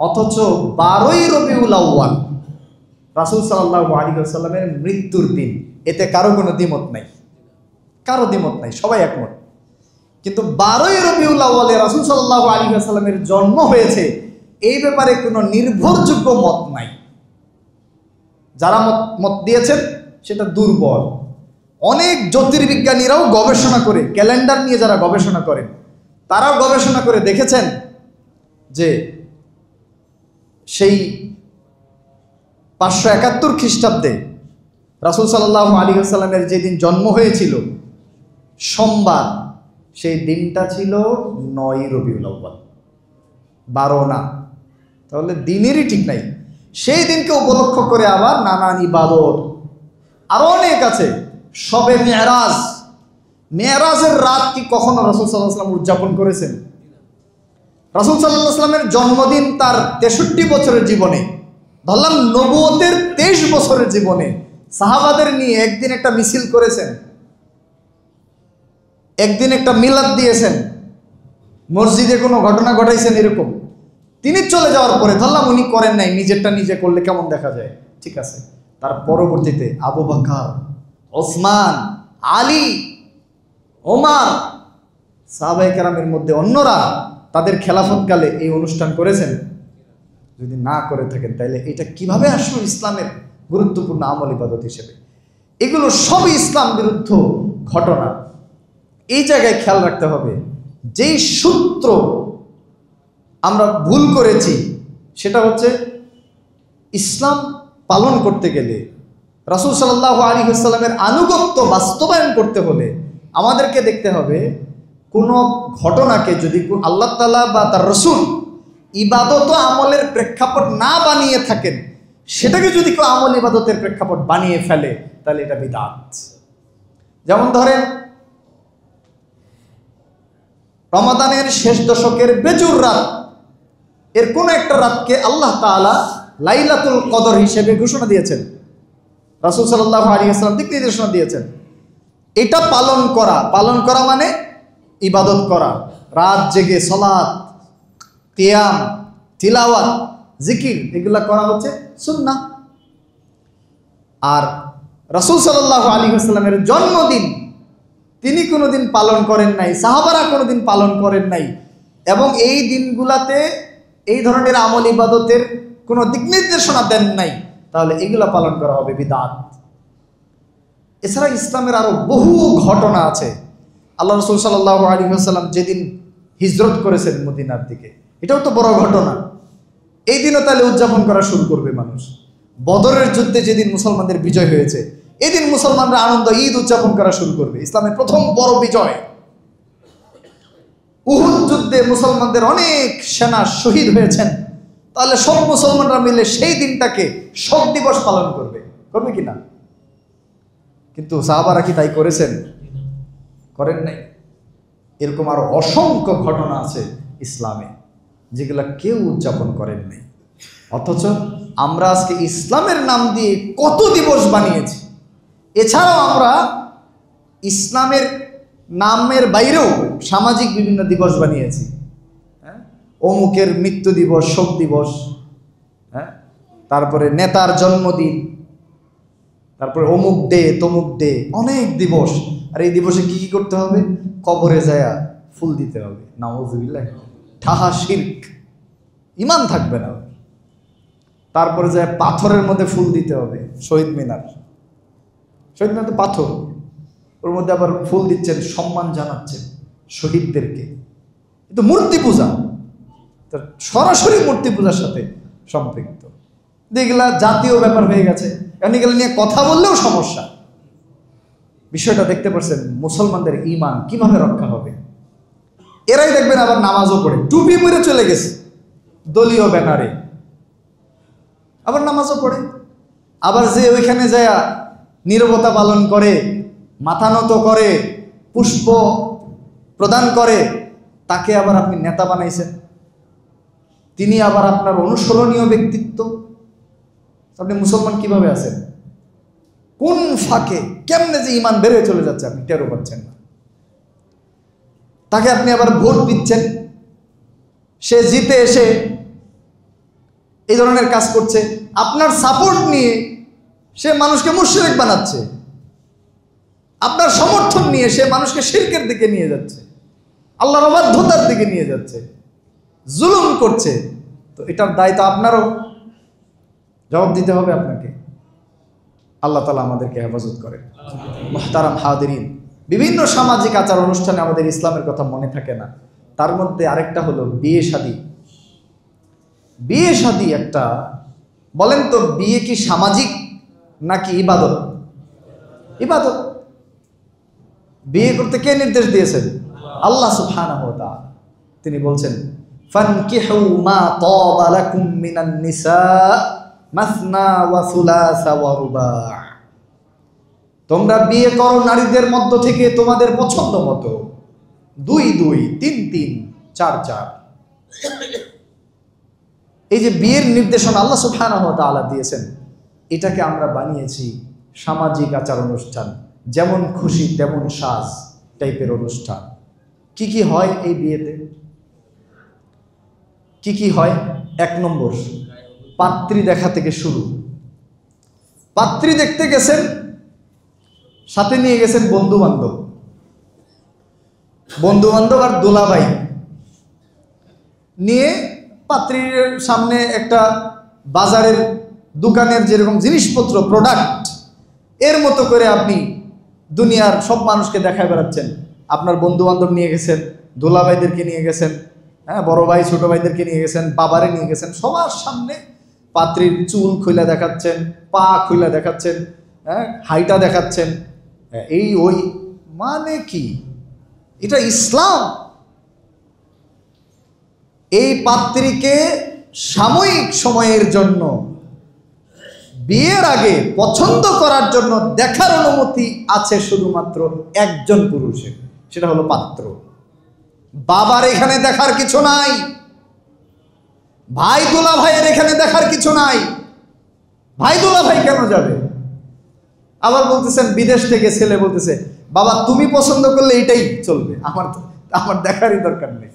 অথচ 12ই রবিউল আউয়াল রাসূল সাল্লাল্লাহু আলাইহি ওয়াসাল্লামের মৃত্যুর দিন। এতে কারো কোনো দ্বিমত নাই, সবাই একমত। কিন্তু 12ই রবিউল আউয়ালে রাসূল সাল্লাল্লাহু আলাইহি ওয়াসাল্লামের জন্ম হয়েছে, এই ব্যাপারে কোনো নির্ভরযোগ্য মত নাই। যারা মত দিয়েছেন সেটা দুর্বল। অনেক জ্যোতির্বিজ্ঞানীরাও গবেষণা করে, ক্যালেন্ডার নিয়ে যারা গবেষণা করেন, তারাও গবেষণা করে দেখেছেন যে সেই 571 খ্রিস্টাব্দে রাসূল সাল্লাল্লাহু আলাইহি ওয়াসাল্লামের যেদিন জন্ম হয়েছিল, সোমবার, সেই দিনটা ছিল 9ই রবিউল আউয়াল, 12 না। তাহলে দিনেরই ঠিক নাই। সেই দিনকে উপলক্ষ করে আবার নানান ইবাদত আরো অনেক আছে। শবে মেরাজের রাত কি কখনো রাসূল সাল্লাল্লাহু আলাইহি ওয়াসাল্লাম উদযাপন করেছেন? রাসূল সাল্লাল্লাহু আলাইহি ওয়াসাল্লামের জন্মদিন তার 63 বছরের জীবনে, ধরলাম নবুয়তের 23 বছরের জীবনে সাহাবাদের নিয়ে একদিন একটা মিছিল করেছেন, একদিন একটা মিলাদ দিয়েছেন, মসজিদে কোনো ঘটনা ঘটাইছেন এরকম। তিনি চলে যাওয়ার পরে ধরলাম উনি করেন নাই, নিজেরটা নিজে করলে কেমন দেখা যায়, ঠিক আছে। তার পরবর্তীতে আবু বকর, ওসমান, আলী, ওমর, সাহাবায়ে কেরামের মধ্যে অন্যরা তাদের খেলাফতকালে এই অনুষ্ঠান করেছেন। যদি না করে থাকেন তাহলে এটা কিভাবে আসলো ইসলামের গুরুত্বপূর্ণ আমল ইবাদত হিসেবে? এগুলো সবই ইসলাম বিরুদ্ধ ঘটনা। এই জায়গায় খেয়াল রাখতে হবে, যেই সূত্র আমরা ভুল করেছি সেটা হচ্ছে ইসলাম পালন করতে গেলে, রাসূল সাল্লাল্লাহু আলাইহি ওয়াসাল্লামের আনুগত্য বাস্তবায়ন করতে হলে আমাদেরকে দেখতে হবে কোনো ঘটনাকে যদি আল্লাহ তাআলা বা তার রাসূল ইবাদত আমলের প্রেক্ষাপট না বানিয়ে থাকেন, সেটাকে যদি কেউ আমল ইবাদতের প্রেক্ষাপট বানিয়ে ফেলে তাহলে এটা বিদআত। যেমন ধরেন রমাদানের শেষ দশকের বেজুর রাত, এর কোন একটা রাতকে আল্লাহ তাআলা লাইলাতুল কদর হিসেবে ঘোষণা দিয়েছেন, রাসূল সাল্লাল্লাহু আলাইহি ওয়াসাল্লাম দিক নির্দেশনা দিয়েছেন। এটা পালন করা মানে ইবাদত করা, রাত জেগে সালাত, কিয়াম, তিলাওয়াত, জিকির, এগুলা করা হচ্ছে সুন্নাহ। আর রাসূল সাল্লাল্লাহু আলাইহি ওয়াসাল্লামের জন্মদিন তিনি কোনোদিন পালন করেন নাই, সাহাবারা কোনোদিন পালন করেন নাই, এবং এই দিনগুলাতে এই ধরনের আমল ইবাদতের কোনো দিক নির্দেশনা দেন নাই, তাহলে এগুলা পালন করা হবে বিদআত। এছাড়া ইসলামের আরো বহু ঘটনা আছে। আল্লাহ রাসূল সাল্লাল্লাহু আলাইহি ওয়াসাল্লাম যেদিন হিজরত করেছেন মদিনার দিকে, এটাও তো বড় ঘটনা। এই দিনও তাহলে উদযাপন করা শুরু করবে মানুষ। বদরের যুদ্ধে যেদিন মুসলমানদের বিজয় হয়েছে, এই দিন মুসলমানরা আনন্দ ঈদ উদযাপন করা শুরু করবে, ইসলামের প্রথম বড় বিজয়। উহুদ যুদ্ধে মুসলমানদের অনেক সেনা শহীদ হয়েছেন, তাহলে সব মুসলমানরা মিলে সেই দিনটাকে শোক দিবস পালন করবে কিনা? কিন্তু সাহাবারা কি তাই করেছেন? করেন নাই। এরকম আরো অসংখ্য ঘটনা আছে ইসলামে যেগুলা কেউ উদযাপন করেন নাই, অথচ আমরা আজকে ইসলামের নাম দিয়ে কত দিবস বানিয়েছি। এছাড়াও আমরা ইসলামের নামের বাইরেও সামাজিক বিভিন্ন দিবস বানিয়েছি। অমুকের মৃত্যু দিবস, শোক দিবস, তারপরে নেতার জন্মদিন, তারপরে অমুক ডে, তমুক ডে, অনেক দিবস। আর এই দিবসে কি কি করতে হবে? কবরে যায়া ফুল দিতে হবে, নাউযুবিল্লাহ, ঠাহা শিরক, ঈমান থাকবে না। তারপরে যায় পাথরের মধ্যে ফুল দিতে হবে, শহীদ মিনার তো পাথর, ওর মধ্যে আবার ফুল দিচ্ছেন, সম্মান জানাচ্ছেন শহীদদেরকে। কিন্তু মূর্তি পূজা, সরাসরি মূর্তি পূজার সাথে সম্পৃক্ত। এগুলা জাতীয় ব্যাপার হয়ে গেছে, কারণ এগুলো নিয়ে কথা বললেও সমস্যা। বিষয়টা দেখতে পাচ্ছেন মুসলমানদের ঈমান কিভাবে রক্ষা হবে। এরাই দেখবেন আবার নামাজও পড়ে, টুপি পরে চলে গেছে দলীয় ব্যানারে, আবার নামাজও পড়ে। আবার যে ওইখানে যায় নীরবতা পালন করে, মাথা নত করে, পুষ্প প্রদান করে, তাকে আবার আপনি নেতা বানাইছেন, তিনি আবার আপনার অনুসরণীয় ব্যক্তিত্ব। আপনি মুসলমান কিভাবে আছেন? কোন ফাঁকে কেমনে যে ঈমান বেড়ে চলে যাচ্ছে আপনি টেরও পাচ্ছেন না। তাকে আপনি আবার ভোট দিচ্ছেন, সে জিতে এসে এই ধরনের কাজ করছে, আপনার সাপোর্ট নিয়ে সে মানুষকে মুশরিক বানাচ্ছে, আপনার সমর্থন নিয়ে সে মানুষকে শিরকের দিকে নিয়ে যাচ্ছে, আল্লাহর অবাধ্যতার দিকে নিয়ে যাচ্ছে, জুলুম করছে। তো এটার দায়িত্ব আপনারও, জবাব দিতে হবে আপনাকে। আল্লাহ তাআলা আমাদেরকে হেফাজত করেন। মুহতারাম হাদিরিন, বিভিন্ন সামাজিক আচার অনুষ্ঠানে আমাদের ইসলামের কথা মনে থাকে না। তার মধ্যে আরেকটা হলো বিয়ে শাদী। বিয়ে শাদী একটা, বলেন তো বিয়ে কি সামাজিক নাকি ইবাদত? ইবাদত। বিয়ে করতে কে নির্দেশ দিয়েছেন? আল্লাহ সুবহানাহু ওয়া তাআলা। তিনি বলছেন ফানকিহু মা তাবা লাকুম মিনান নিসা মাসনা ওয়া সুলাসা ওয়া রুবা। তোমরা বিয়ে করো নারীদের মধ্য থেকে তোমাদের পছন্দ মতো, 2 2, 3 3, 4 4। এই যে বিয়ের নির্দেশনা আল্লাহ সুবহানাহু ওয়া তাআলা দিয়েছেন, এটাকে আমরা বানিয়েছি সামাজিক আচার অনুষ্ঠান, যেমন খুশি তেমন সাজ টাইপের অনুষ্ঠান। কি কি হয় এই বিয়েতে? কি কি হয়? 1 নম্বর, পাত্রী দেখা থেকে শুরু। পাত্রী দেখতে গেছেন, সাথে নিয়ে গেছেন বন্ধু বান্ধব, আর দোলাভাই নিয়ে পাত্রীর সামনে একটা বাজারের দোকানের যেরকম জিনিসপত্র প্রোডাক্ট, এর মতো করে আপনি দুনিয়ার সব মানুষকে দেখায় বেড়াচ্ছেন। আপনার বন্ধু বান্ধব নিয়ে গেছেন, দোলাভাইদেরকে নিয়ে গেছেন, হ্যাঁ, বড় ভাই ছোট ভাইদেরকে নিয়ে গেছেন, বাবারে নিয়ে গেছেন, সবার সামনে পাত্রীর চুল খুলে দেখাচ্ছেন, পা খুলে দেখাচ্ছেন, হ্যাঁ, হাইটা দেখাচ্ছেন, এই ওই। মানে কি এটা ইসলাম? এই পাত্রীকে সাময়িক সময়ের জন্য বিয়ের আগে পছন্দ করার জন্য দেখার অনুমতি আছে শুধুমাত্র একজন পুরুষের, সেটা হলো পাত্র। বাবার এখানে দেখার কিছু নাই, ভাই দোলা ভাইয়ের এখানে দেখার কিছু নাই। ভাই দোলা ভাই কেন যাবে? আবার বলতেছেন বিদেশ থেকে ছেলে বলতেছে, বাবা তুমি পছন্দ করলে এটাই চলবে, আমার দেখারই দরকার নেই,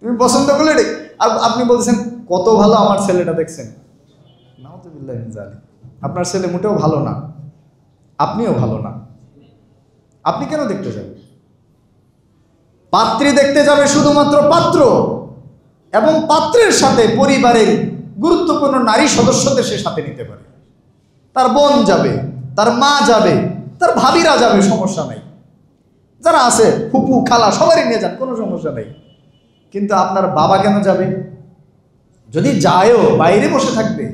তুমি পছন্দ করলে এটাই। আর আপনি বলতেছেন কত ভালো আমার ছেলেটা, দেখছেন? নাউযুবিল্লাহি মিন যালিক। আপনার ছেলে মোটেও ভালো না, আপনিও ভালো না, আপনি কেন দেখতে যাবেন? পাত্রী দেখতে যাবে শুধুমাত্র পাত্র, এবং পাত্রের সাথে পরিবারের গুরুত্বপূর্ণ নারী সদস্যদের সে সাথে নিতে পারে। তার বোন যাবে, তার মা যাবে, তার ভাবিরা যাবে, সমস্যা নাই। যারা আছে ফুপু খালা সবারই নিয়ে যান, কোনো সমস্যা নেই। কিন্তু আপনার বাবা কেন যাবে? যদি যায়ও বাইরে বসে থাকবে।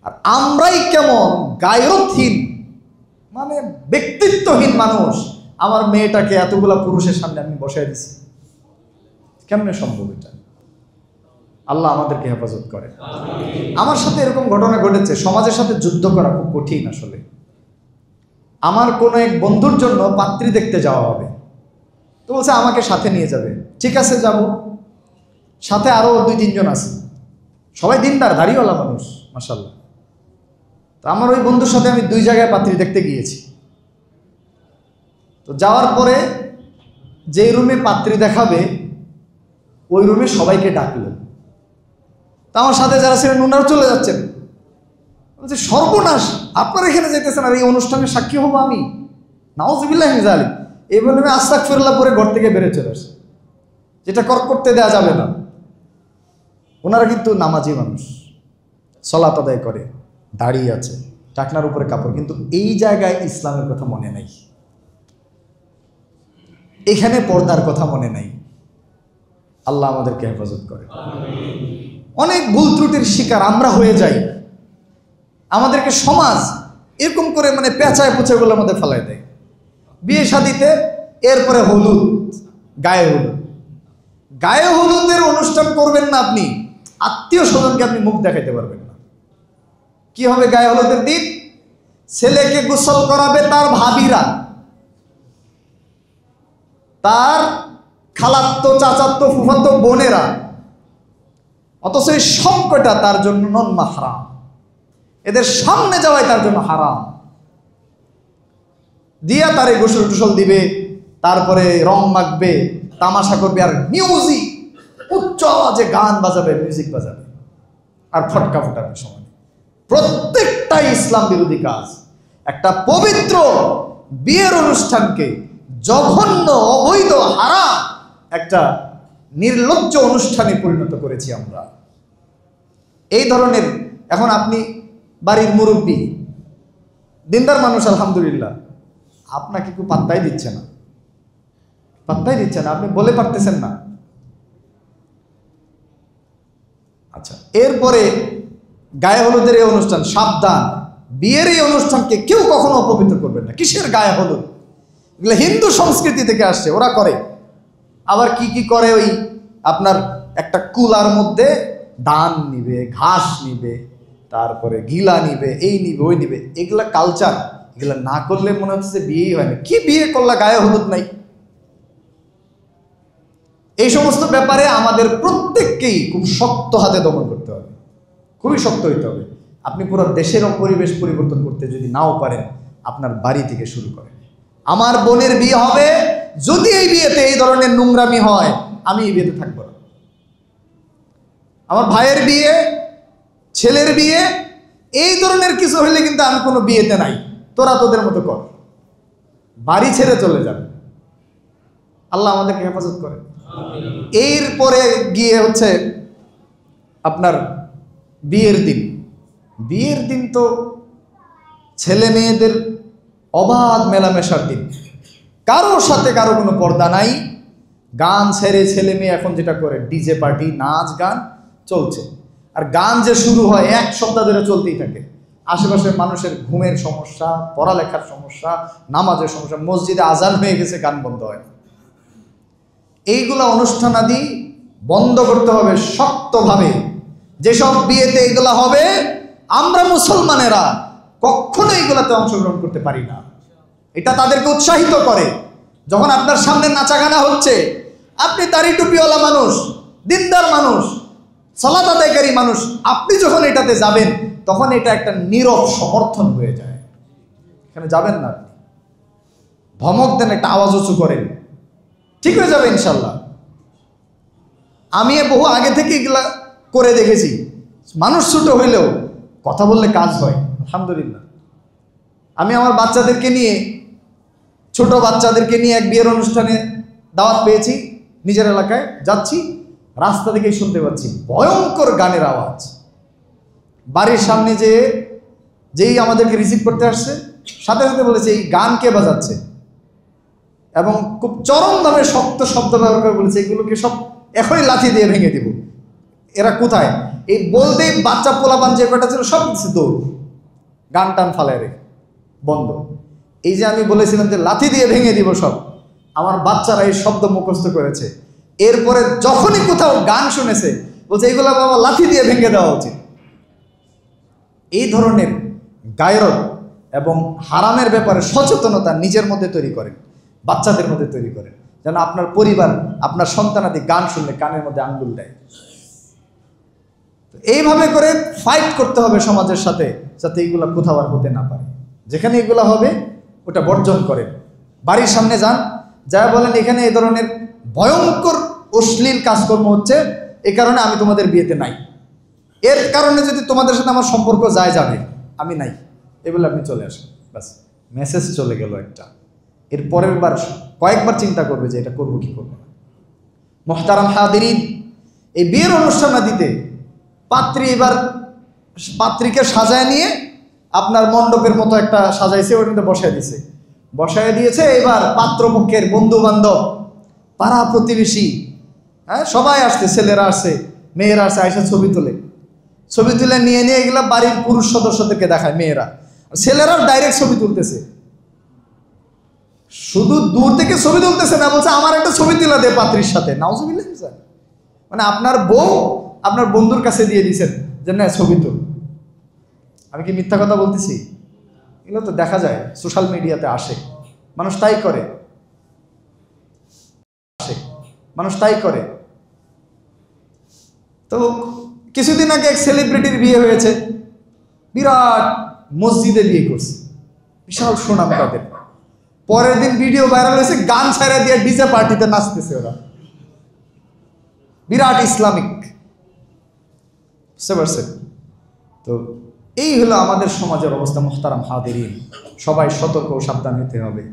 আর আমরাই কেমন গায়রতহীন, মানে ব্যক্তিত্বহীন মানুষ। আমার মেয়েটাকে এতগুলা পুরুষের সামনে আমি বসাই দিছি, কেমনে সম্ভব এটা? আল্লাহ আমাদেরকে হেফাজত করে। আমার সাথে এরকম ঘটনা ঘটেছে, সমাজের সাথে যুদ্ধ করা খুব কঠিন আসলে। আমার কোনো এক বন্ধুর জন্য পাত্রী দেখতে যাওয়া হবে, তো বলছে আমাকে সাথে নিয়ে যাবে। ঠিক আছে যাব। সাথে আরো 2-3 জন আছে, সবাই দিনদার দাড়িওয়ালা মানুষ মাশাআল্লাহ। তো আমার ওই বন্ধুর সাথে আমি 2 জায়গায় পাত্রী দেখতে গিয়েছি। তো যাওয়ার পরে যেই রুমে পাত্রী দেখাবে ওই রুমে সবাইকে ডাকলো। তা আমার সাথে যারা ছিলেন ওনারা চলে যাচ্ছেন। বলছে সর্বনাশ, আপনারা এখানে যেতেছেন আর এই অনুষ্ঠানের সাক্ষী হবো আমি? নাউযুবিল্লাহি মিন যালিক। এই বলে আমি আস্তাগফিরুল্লাহ পরে ঘর থেকে বেরিয়ে চলে আসি, যেটা করতে দেওয়া যাবে না। ওনারা কিন্তু নামাজি মানুষ, সালাত আদায় করে, দাঁড়িয়ে আছে, টাকনার উপরে কাপড়, কিন্তু এই জায়গায় ইসলামের কথা মনে নাই, এখানে পর্দার কথা মনে নাই। আল্লাহ আমাদেরকে হেফাজত করে। অনেক ভুল ত্রুটির শিকার আমরা হয়ে যাই। আমাদেরকে সমাজ এরকম করে মানে পেঁচায় পুচাগুলোর মধ্যে ফেলাই দেয়। বিয়ে শাদিতে এরপরে হলুদ, গায়ে হলুদের অনুষ্ঠান করবেন না আপনি, আত্মীয় স্বজনকে আপনি মুখ দেখাইতে পারবেন না। কি হবে গায়ে হলুদের দিন? ছেলেকে গোসল করাবে তার ভাবিরা, তার খালাত্তো চাচাত্তো ফুফাত্তো বোনেরা, অথচ এই সবকটা তার জন্য নন মাহরাম। এদের সামনে যাওয়াই তার জন্য হারাম। দিয়া তারে গোসল টোসল দিবে, তারপরে রং মাখবে, তামাশা করবে, আর মিউজিক উচ্চ আওয়াজে গান বাজাবে, মিউজিক বাজাবে, আর ফটকা ফোটাবে সময়। প্রত্যেকটাই ইসলাম বিরোধী কাজ। একটা পবিত্র বিয়ের অনুষ্ঠানকে জঘন্য, অবৈধ, হারাম একটা নির্লজ্জ অনুষ্ঠানে পরিণত করেছি আমরা। এই ধরনের, এখন আপনি বাড়ির মুরব্বী, দিনদার মানুষ আলহামদুলিল্লাহ, আপনাকে কেউ পাত্তাই দিচ্ছে না, আপনি বলে পারতেছেন না। আচ্ছা, এরপরে গায়ে হলুদের এই অনুষ্ঠান, সাবধান, বিয়ের এই অনুষ্ঠানকে কেউ কখনো অপবিত্র করবেন না। কিসের গায়ে হলুদ? এগুলো হিন্দু সংস্কৃতি থেকে আসছে, ওরা করে। আবার কি কি করে, ওই আপনার একটা কুলার মধ্যে ধান নিবে, ঘাস নিবে, তারপরে গিলা নিবে, এই নিবে, ওই নিবে। এগুলা কালচার, এগুলা না করলে মনে হচ্ছে বিয়েই হয় না। কি বিয়ে করলা গায়ে হলুদ নাই? এই সমস্ত ব্যাপারে আমাদের প্রত্যেককেই খুব শক্ত হাতে দমন করতে হবে, খুবই শক্ত হইতে হবে। আপনি পুরো দেশের পরিবেশ পরিবর্তন করতে যদি নাও পারেন, আপনার বাড়ি থেকে শুরু করেন। আমার বোনের বিয়ে হবে, যদি এই বিয়েতে এই ধরনের নোংরামি হয়, আমি এই বিয়েতে থাকবো না। আমার ভাইয়ের বিয়ে, ছেলের বিয়ে, এই ধরনের কিছু হইলে কিন্তু আমি কোনো বিয়েতে নাই, তোরা তোদের মতো কর, বাড়ি ছেড়ে চলে যাবে। আল্লাহ আমাদেরকে হেফাজত করে। এরপরে গিয়ে হচ্ছে আপনার বিয়ের দিন। বিয়ের দিন তো ছেলে মেয়েদের অবাধ মেলামেশার দিন, কারোর সাথে কারো কোনো পর্দা নাই। গান ছেড়ে ছেলে মেয়ে এখন যেটা করে, ডিজে পার্টি, নাচ গান চলছে। আর গান যে শুরু হয় 1 সপ্তাহ ধরে চলতেই থাকে। আশেপাশের মানুষের ঘুমের সমস্যা, পড়ালেখার সমস্যা, নামাজের সমস্যা, মসজিদে আজান হয়ে গেছে, গান বন্ধ হয় না। এইগুলা অনুষ্ঠানাদি বন্ধ করতে হবে শক্তভাবে। যেসব বিয়েতে এগুলা হবে, আমরা মুসলমানেরা কখনো এইগুলাতে অংশগ্রহণ করতে পারি না। এটা তাদেরকে উৎসাহিত করে। যখন আপনার সামনে নাচা গানা হচ্ছে, আপনি দাড়ি টুপিওয়ালা মানুষ, দিনদার মানুষ, সালাত আদায়কারী মানুষ, আপনি যখন এটাতে যাবেন, তখন এটা একটা নীরব সমর্থন হয়ে যায়। এখানে যাবেন না, আপনি ধমক দেন, একটা আওয়াজ উঁচু করেন, ঠিক হয়ে যাবে ইনশাল্লাহ। আমি বহু আগে থেকে এগুলা করে দেখেছি। মানুষ ছোট হইলেও কথা বললে কাজ হয়, আলহামদুলিল্লাহ। আমি আমার বাচ্চাদেরকে নিয়ে, ছোট বাচ্চাদেরকে নিয়ে এক বিয়ের অনুষ্ঠানে দাওয়াত পেয়েছি, নিজের এলাকায় যাচ্ছি, রাস্তা থেকেই শুনতে পাচ্ছি ভয়ঙ্কর গানের আওয়াজ। বাড়ির সামনে যেই আমাদেরকে রিসিভ করতে আসছে, সাথে সাথে বলেছে এই গান কে বাজাচ্ছে, এবং খুব চরমভাবে শক্ত শব্দ ব্যবহার করে বলেছে এগুলোকে সব এখনই লাথি দিয়ে ভেঙে দিব। এরা কোথায়? এই বলতেই বাচ্চা পোলাপান যে কটা ছিল সব কিছু দৌড়, গান টান ফালায় রে বন্ধ। এই যে আমি বলেছিলাম যে লাথি দিয়ে ভেঙে দিব সব, আমার বাচ্চারা এই শব্দ মুখস্থ করেছে। এরপরে যখনই কোথাও গান শুনেছে বলছে এইগুলো বাবা লাথি দিয়ে ভেঙে দেওয়া উচিত। এই ধরনের গায়রত এবং হারামের ব্যাপারে সচেতনতা নিজের মধ্যে তৈরি করেন, বাচ্চাদের মধ্যে তৈরি করেন, যেন আপনার পরিবার, আপনার সন্তানাদি গান শুনলে কানের মধ্যে আঙ্গুল দেয়। এইভাবে করে ফাইট করতে হবে সমাজের সাথে, যাতে এইগুলা কোথাও আর হতে না পারে। যেখানে এগুলা হবে ওটা বর্জন করেন। বাড়ির সামনে যান, যা বলেন এখানে এই ধরনের ভয়ঙ্কর অশ্লীল কাজকর্ম হচ্ছে, এই কারণে আমি তোমাদের বিয়েতে নাই, এর কারণে যদি তোমাদের সাথে আমার সম্পর্ক যাবে, আমি নাই, এগুলো আপনি চলে আসেন, ব্যাস মেসেজ চলে গেল একটা। এর পরের বার কয়েকবার চিন্তা করবে যে এটা করবো কি করবো না। মুহতারাম হাদিরিন, এই বিয়ের অনুষ্ঠান দিতে পাত্রী এবার পাত্রীকে সাজায় নিয়ে আপনার মণ্ডপের মতো একটা সাজাইছে, ওইটাতে বসায় দিয়েছে। এবার পাত্রপক্ষের বন্ধু বান্ধব, পাড়া প্রতিবেশী, হ্যাঁ সবাই আসছে, ছেলেরা আসছে, মেয়েরা আসছে, আইসা ছবি তুলে নিয়ে এগুলা বাড়ির পুরুষ সদস্যদেরকে দেখায় মেয়েরা। ছেলেরাও ডাইরেক্ট ছবি তুলতেছে, শুধু দূর থেকে ছবি তুলতেছে না, বলছে আমার একটা ছবি তুলে দে পাত্রীর সাথে। নাউজুবিল্লাহ, মানে আপনার বউ আপনার বন্ধুর কাছে দিয়ে দিয়েছেন যে না ছবি তুল। আমি কি মিথ্যা কথা বলতেছি? এগুলো তো দেখা যায়, সোশ্যাল মিডিয়াতে আসে, মানুষ তাই করে। তো কিছুদিন আগে এক সেলিব্রিটির বিয়ে হয়েছে, বিরাট মসজিদে বিয়ে করছে, বিশাল সুনাম তাদের। পরের দিন ভিডিও ভাইরাল হয়েছে, গান ছাড়া দিয়ে ডিজে পার্টিতে নাচতেছে ওরা, বিরাট ইসলামিক, বুঝতে পারছেন? তো এই হলো আমাদের সমাজের অবস্থা। মুহতারাম হাদিরিন, সবাই সতর্ক ও সাবধান হতে হবে।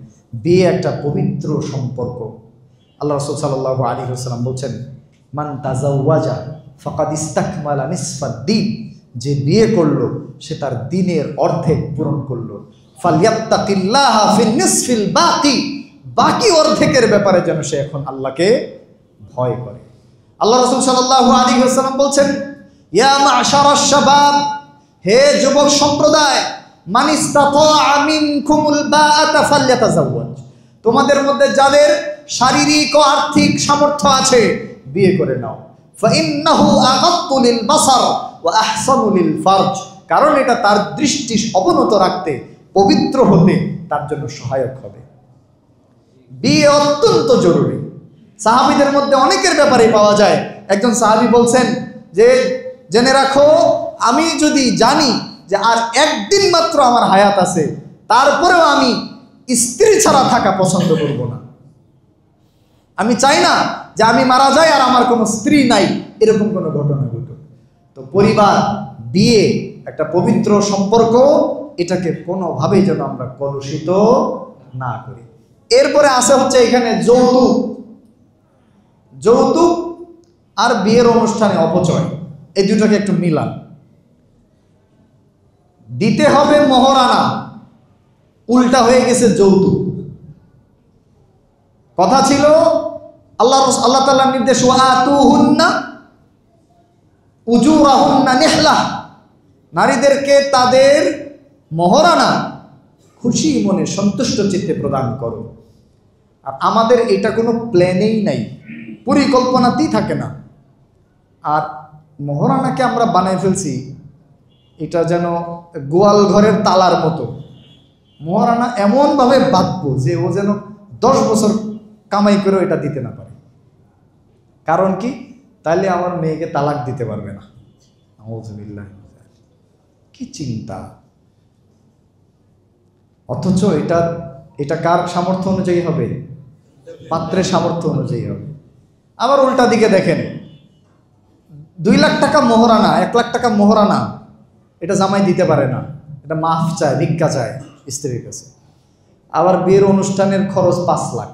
বিয়ে একটা পবিত্র সম্পর্ক। আল্লাহ রাসূল সাল্লাল্লাহু আলাইহি ওয়াসাল্লাম বলছেন, মান তাজাওয়াজা ফাকাদ ইস্তাকমালা নিসফাদ দ্বীন, যে বিয়ে করলো সে তার দ্বীনের অর্ধেক পূরণ করলো। ফালইয়াত্তাকিল্লাহা ফিন নিসফিল বাকি, বাকি অর্ধেকের ব্যাপারে যেন সে এখন আল্লাহকে ভয় করে। আল্লাহ রাসূল সাল্লাল্লাহু আলাইহি ওয়াসাল্লাম বলছেন, ইয়া মা'শারাশ শাবাব, হে যুবক সম্প্রদায়, মান ইসতাতাআ মিনকুমুল বাআতা ফালইয়াতাজাওয়াজ, তোমাদের মধ্যে যাদের শারীরিক ও আর্থিক সামর্থ্য আছে বিয়ে করে নাও। ফাইন্নাহু আগাত্তু লিল বাসার ওয়া আহসানু লিল ফারজ, কারণ এটা তার দৃষ্টি অবনত রাখতে, পবিত্র হতে তার জন্য সহায়ক হবে। বিয়ে অত্যন্ত জরুরি। সাহাবীদের মধ্যে অনেকের ব্যাপারে পাওয়া যায়। একজন সাহাবী বলছেন যে জেনে রাখো, আমি যদি জানি যে আর একদিন মাত্র আমার হায়াত আছে, তারপরেও আমি স্ত্রী ছাড়া থাকা পছন্দ করব না। আমি চাই না যে আমি মারা যাই আর আমার কোনো স্ত্রী নাই, এরকম কোনো ঘটনা ঘটুক। তো পরিবার, বিয়ে একটা পবিত্র সম্পর্ক, এটাকে কোনোভাবেই যেন আমরা কলুষিত না করি। এরপরে আসে হচ্ছে এখানে যৌতুক। যৌতুক আর বিয়ের অনুষ্ঠানে অপচয়, এই দুটোকে একটু মিলান। দিতে হবে মোহরানা, উল্টা হয়ে গেছে যৌতুক। কথা ছিল আল্লাহ তাআলার নির্দেশ, ওয়াতুহুন্না উজুরাহুন্না নিহলা, নারীদেরকে তাদের মোহরানা খুশি মনে সন্তুষ্ট চিত্তে প্রদান করো। আর আমাদের এটা কোনো প্ল্যানেই নাই, পরিকল্পনাতেই থাকে না। আর মোহরানাকে আমরা বানাই ফেলছি এটা যেন গোয়াল ঘরের তালার মতো। মোহরানা এমনভাবে বাঁধবো যে ও যেন 10 বছর কামাই করেও এটা দিতে না পারে। কারণ কি? তাইলে আমার মেয়েকে তালাক দিতে পারবে না। আউযুবিল্লাহ, কি চিন্তা! অথচ এটা কার সামর্থ্য অনুযায়ী হবে? পাত্রের সামর্থ্য অনুযায়ী হবে। আবার উল্টা দিকে দেখেন, 2 লাখ টাকা মোহরানা, 1 লাখ টাকা মোহরানা, এটা জামাই দিতে পারে না, এটা মাফ চায়, ভিক্ষা চায় স্ত্রীর কাছে। আবার বিয়ের অনুষ্ঠানের খরচ 5 লাখ,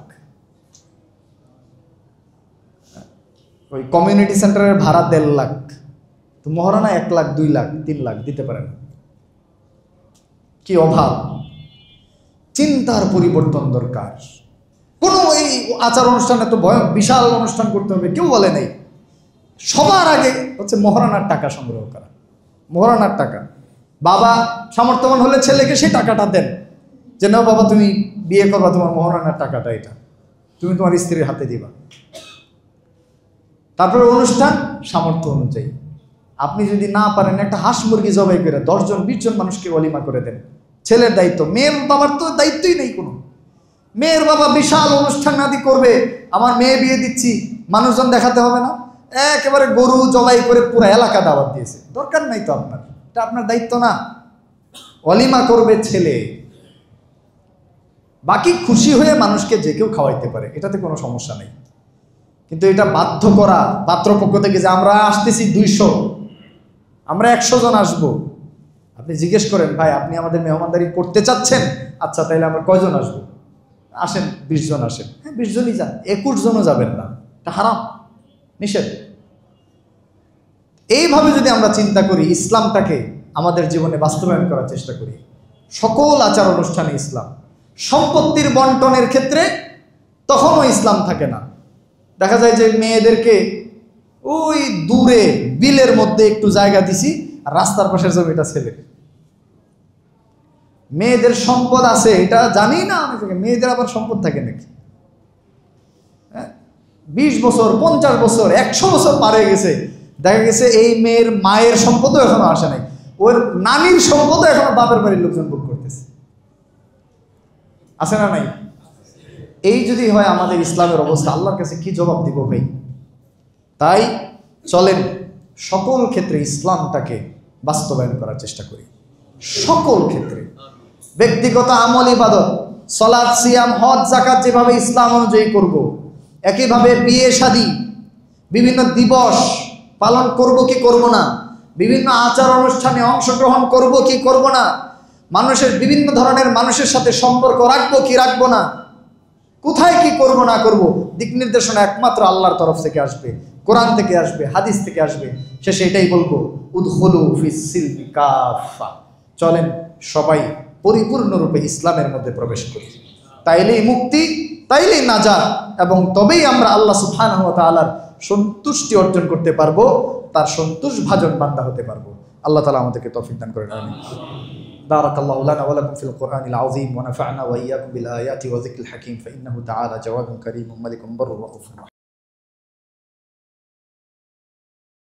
ওই কমিউনিটি সেন্টারের ভাড়া 1.5 লাখ, তো মোহরানা 1 লাখ, 2 লাখ, 3 লাখ দিতে পারে না। কি অভাব! চিন্তার পরিবর্তন দরকার। কোনো এই আচার অনুষ্ঠানে তো বিশাল অনুষ্ঠান করতে হবে কেউ বলে নেই। সবার আগে হচ্ছে মোহরানার টাকা সংগ্রহ করা। মোহরানার টাকা, বাবা সামর্থ্যবান হলে ছেলেকে সেই টাকাটা দেন, যে নাও বাবা তুমি বিয়ে করবা, তোমার মোহরানার টাকাটা এটা তুমি তোমার স্ত্রীর হাতে দিবা। তারপরে অনুষ্ঠান সামর্থ্য অনুযায়ী। আপনি যদি না পারেন, একটা হাঁস মুরগি জবাই করে 10 জন 20 জন মানুষকে ওলিমা করে দেন। ছেলের দায়িত্ব, মেয়ের বাবার তো দায়িত্বই নেই কোনো। মেয়ের বাবা বিশাল অনুষ্ঠান আদি করবে, আমার মেয়ে বিয়ে দিচ্ছি, মানুষজন দেখাতে হবে না, একেবারে গরু জবাই করে পুরো এলাকা দাওয়াত দিয়েছে। দরকার নাই তো আপনার, এটা আপনার দায়িত্ব না। ওলিমা করবে ছেলে, বাকি খুশি হয়ে মানুষকে যে কেউ খাওয়াইতে পারে, এটাতে কোনো সমস্যা নেই। কিন্তু এটা বাধ্য করা পাত্রপক্ষ থেকে যে আমরা আসতেছি 200, আমরা 100 জন আসবো। আপনি জিজ্ঞেস করেন, ভাই আপনি আমাদের মেহমানদারি করতে চাচ্ছেন? আচ্ছা তাইলে আমরা কয়জন আসবো? আসেন 20 জন আসেন। হ্যাঁ 20 জনই যান, 21 জনও যাবেন না, এটা হারাম, নিষেধ। এইভাবে যদি আমরা চিন্তা করি, ইসলামটাকে আমাদের জীবনে বাস্তবায়ন করার চেষ্টা করি, সকল আচার অনুষ্ঠানে ইসলাম, সম্পত্তির বন্টনের ক্ষেত্রে তখনও ইসলাম থাকে না। দেখা যায় যে মেয়েদেরকে ওই দূরে বিলের মধ্যে একটু জায়গা দিছি, আর রাস্তার পাশের জমিটা ছেলে। মেয়েদের সম্পদ আছে এটা জানি না অনেক জায়গায়, মেয়েদের আবার সম্পদ থাকে নাকি? 20 বছর 50 বছর 100 বছর পার হয়ে গেছে, দেখা গেছে এই মেয়ের মায়ের সম্পদও এখনো আসে নাই, ওর নানির সম্পদও এখনো বাপের বাড়ির লোকজন ভোগ করতেছে। আছে না নাই? এই যদি হয় আমাদের ইসলামের অবস্থা, আল্লাহর কাছে কি জবাব দিব ভাই? তাই চলেন সকল ক্ষেত্রে ইসলামটাকে বাস্তবায়ন করার চেষ্টা করি, সকল ক্ষেত্রে। ব্যক্তিগত আমল ইবাদত, সালাত, সিয়াম, হজ, যাকাত যেভাবে ইসলাম অনুযায়ী করব, একইভাবে বিয়ে শাদী, বিভিন্ন দিবস পালন করব কি করব না, বিভিন্ন আচার অনুষ্ঠানে অংশগ্রহণ করব কি করব না, মানুষের বিভিন্ন ধরনের মানুষের সাথে সম্পর্ক রাখবো কি রাখবো না, কোথায় কি করব না করব, দিক নির্দেশনা একমাত্র আল্লাহর তরফ থেকে আসবে, কোরআন থেকে আসবে, হাদিস থেকে আসবে। শেষে এটাই বলবো, উদখুলু ফিস সিলমি কাফা, চলেন সবাই পরিপূর্ণরূপে ইসলামের মধ্যে প্রবেশ করি। তাইলেই মুক্তি, তাইলেই নাজাত, এবং তবেই আমরা আল্লাহ সুবহানাহু ওয়া তাআলার সন্তুষ্টি অর্জন করতে পারবো, তার সন্তোষভাজন বান্দা হতে পারবো। আল্লাহ তাআলা আমাদেরকে তৌফিক দান করেন, আমিন। বারাকাল্লাহু লানা ওয়া লাকুম ফিল কুরআনিল আযীম ওয়া নাফা'না ওয়া ইয়্যাকুম বিল আয়াতি ওয়া যিকরিল হাকীম ফা ইন্নাহু তাআলা জাওয়াদুন কারীমুন মালিকুন বাররুর রাউফুর রাহিম।